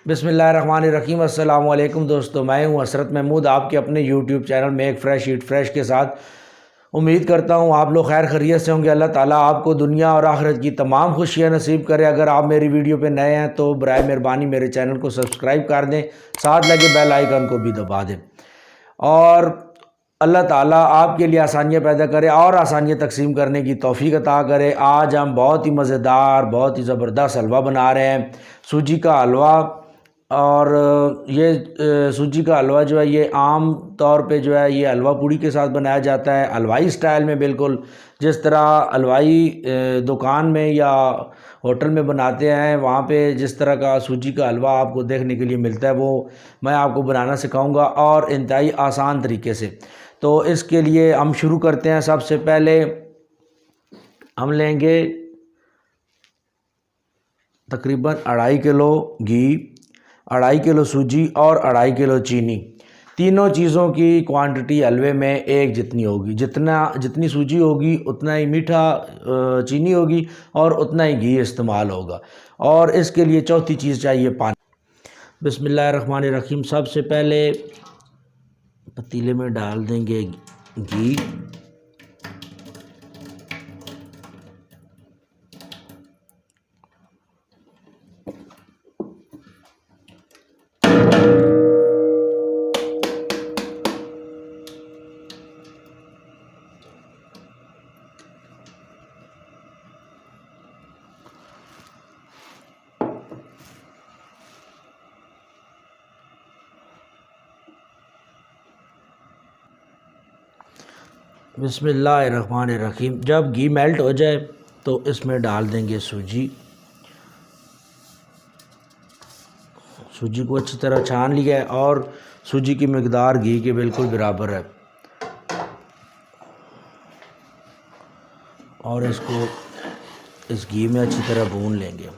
बिस्मिल्लाहिर्रहमानिर्रहीम। अस्सलाम वालेकुम दोस्तों, मैं हूं हसरत महमूद आपके अपने यूट्यूब चैनल में एक फ़्रेश ईट फ्रेश के साथ। उम्मीद करता हूं आप लोग खैर खैरियत से होंगे। अल्लाह ताला आपको दुनिया और आखिरत की तमाम खुशियां नसीब करे। अगर आप मेरी वीडियो पे नए हैं तो बराए मेहरबानी मेरे चैनल को सब्सक्राइब कर दें, साथ लगे बेल आइकन को भी दबा दें और अल्लाह ताला आपके लिए आसानियाँ पैदा करे और आसानियाँ तकसीम करने की तौफीक अता करे। आज हम बहुत ही मज़ेदार, बहुत ही ज़बरदस्त हलवा बना रहे हैं, सूजी का हलवा। और ये सूजी का हलवा जो है ये आम तौर पे जो है ये हलवा पूड़ी के साथ बनाया जाता है, हलवाई स्टाइल में, बिल्कुल जिस तरह हलवाई दुकान में या होटल में बनाते हैं वहाँ पे जिस तरह का सूजी का हलवा आपको देखने के लिए मिलता है वो मैं आपको बनाना सिखाऊंगा और इंतहाई आसान तरीके से। तो इसके लिए हम शुरू करते हैं। सबसे पहले हम लेंगे तकरीबन 2.5 किलो घी, 2.5 किलो सूजी और 2.5 किलो चीनी। तीनों चीज़ों की क्वांटिटी हलवे में एक जितनी होगी। जितनी सूजी होगी उतना ही मीठा चीनी होगी और उतना ही घी इस्तेमाल होगा। और इसके लिए चौथी चीज़ चाहिए पानी। बिस्मिल्लाहिर्रहमानिर्रहीम। सबसे पहले पतीले में डाल देंगे घी, बिस्मिल्लाहिर्रहमानिर्रहीम। जब घी मेल्ट हो जाए तो इसमें डाल देंगे सूजी। सूजी को अच्छी तरह छान लिया है और सूजी की मकदार घी के बिल्कुल बराबर है और इसको इस घी में अच्छी तरह भून लेंगे।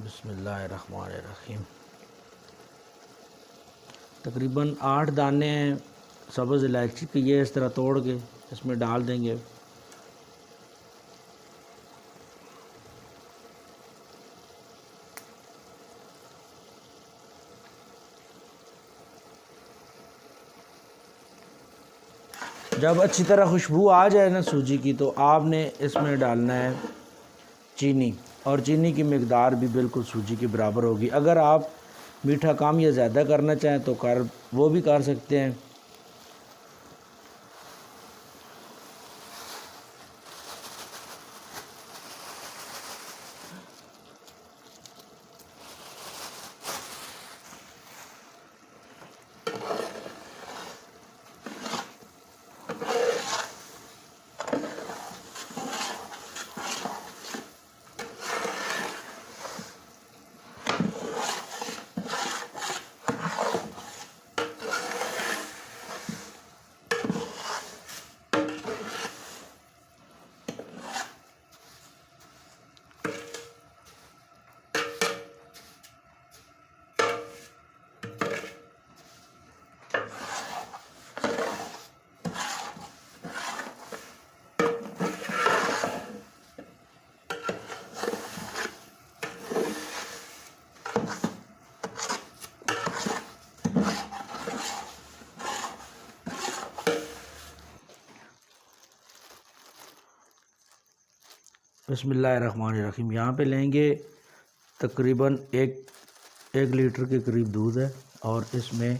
बिस्मिल्लाहिर्रहमानिर्रहीम। तकरीबन 8 दाने हैं सब्ज़ इलायची के, ये इस तरह तोड़ के इसमें डाल देंगे। जब अच्छी तरह खुशबू आ जाए ना सूजी की तो आपने इसमें डालना है चीनी, और चीनी की मकदार भी बिल्कुल सूजी के बराबर होगी। अगर आप मीठा कम या ज़्यादा करना चाहें तो वो भी कर सकते हैं। बिस्मिल्लाहिर्रहमानिर्रहीम। यहाँ पे लेंगे तकरीबन एक लीटर के करीब दूध है और इसमें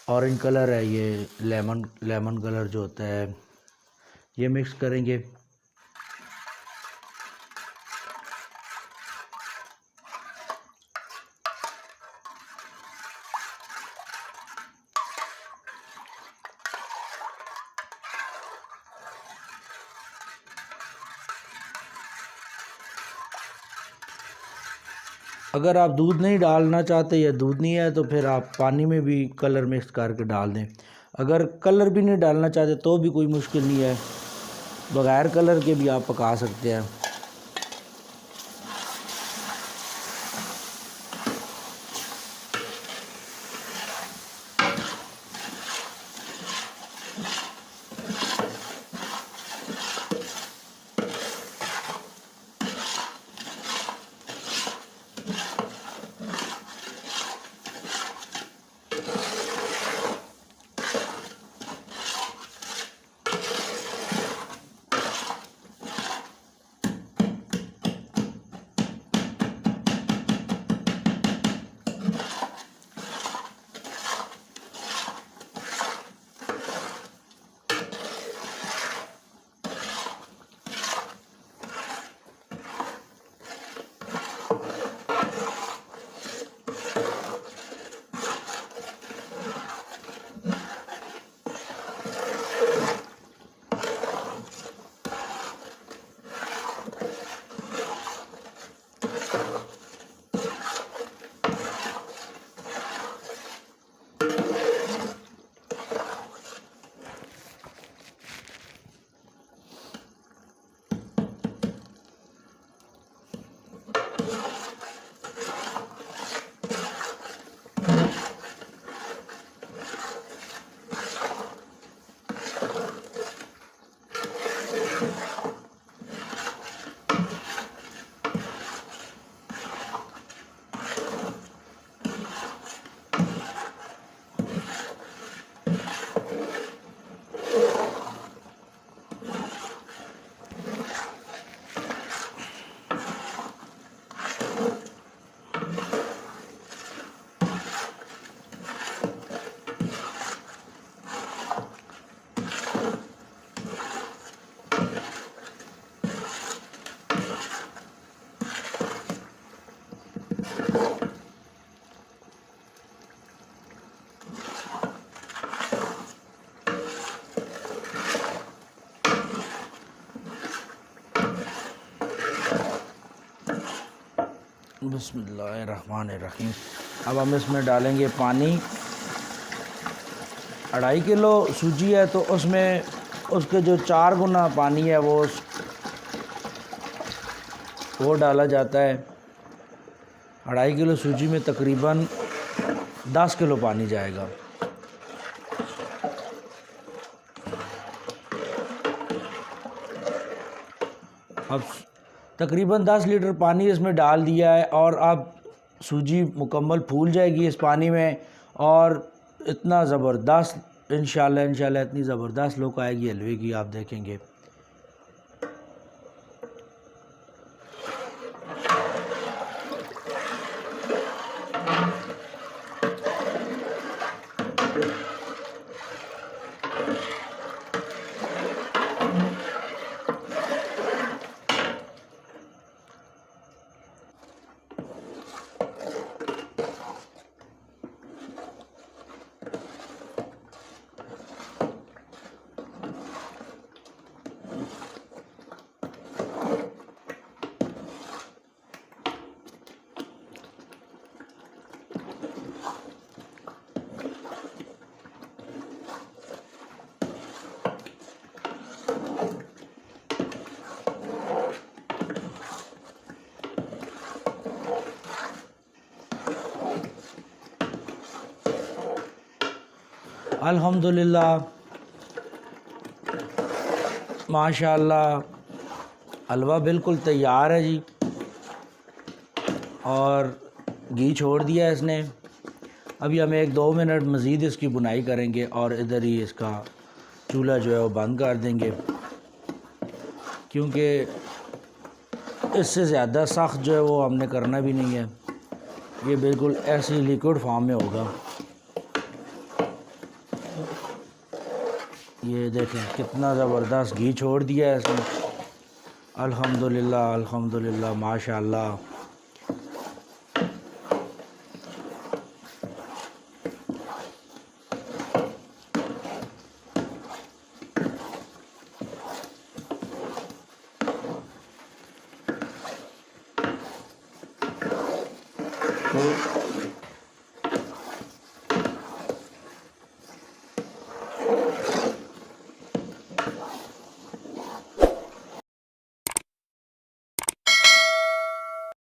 ऑरेंज कलर है, ये लेमन कलर जो होता है, ये मिक्स करेंगे। अगर आप दूध नहीं डालना चाहते या दूध नहीं है तो फिर आप पानी में भी कलर मिक्स करके डाल दें। अगर कलर भी नहीं डालना चाहते तो भी कोई मुश्किल नहीं है, बग़ैर कलर के भी आप पका सकते हैं। बिस्मिल्लाहिर्रहमानिर्रहीम। अब हम इसमें डालेंगे पानी। 2.5 किलो सूजी है तो उसमें उसके जो 4 गुना पानी है वो डाला जाता है। 2.5 किलो सूजी में तकरीबन 10 किलो पानी जाएगा। अब तकरीबन 10 लीटर पानी इसमें डाल दिया है और अब सूजी मुकम्मल फूल जाएगी इस पानी में, और इतना ज़बरदस्त इंशाल्लाह इतनी ज़बरदस्त लुक आएगी हलवे की, आप देखेंगे। अल्हम्दुलिल्लाह माशाअल्लाह हलवा बिल्कुल तैयार है जी, और घी छोड़ दिया है इसने। अभी हम 1-2 मिनट मज़ीद इसकी बुनाई करेंगे और इधर ही इसका चूल्हा जो है वो बंद कर देंगे, क्योंकि इससे ज़्यादा सख्त जो है वो हमने करना भी नहीं है, ये बिल्कुल ऐसी लिक्विड फॉर्म में होगा। ये देखें कितना ज़बरदस्त घी छोड़ दिया है इसमें। अल्हम्दुलिल्लाह अल्हम्दुलिल्लाह माशाअल्लाह।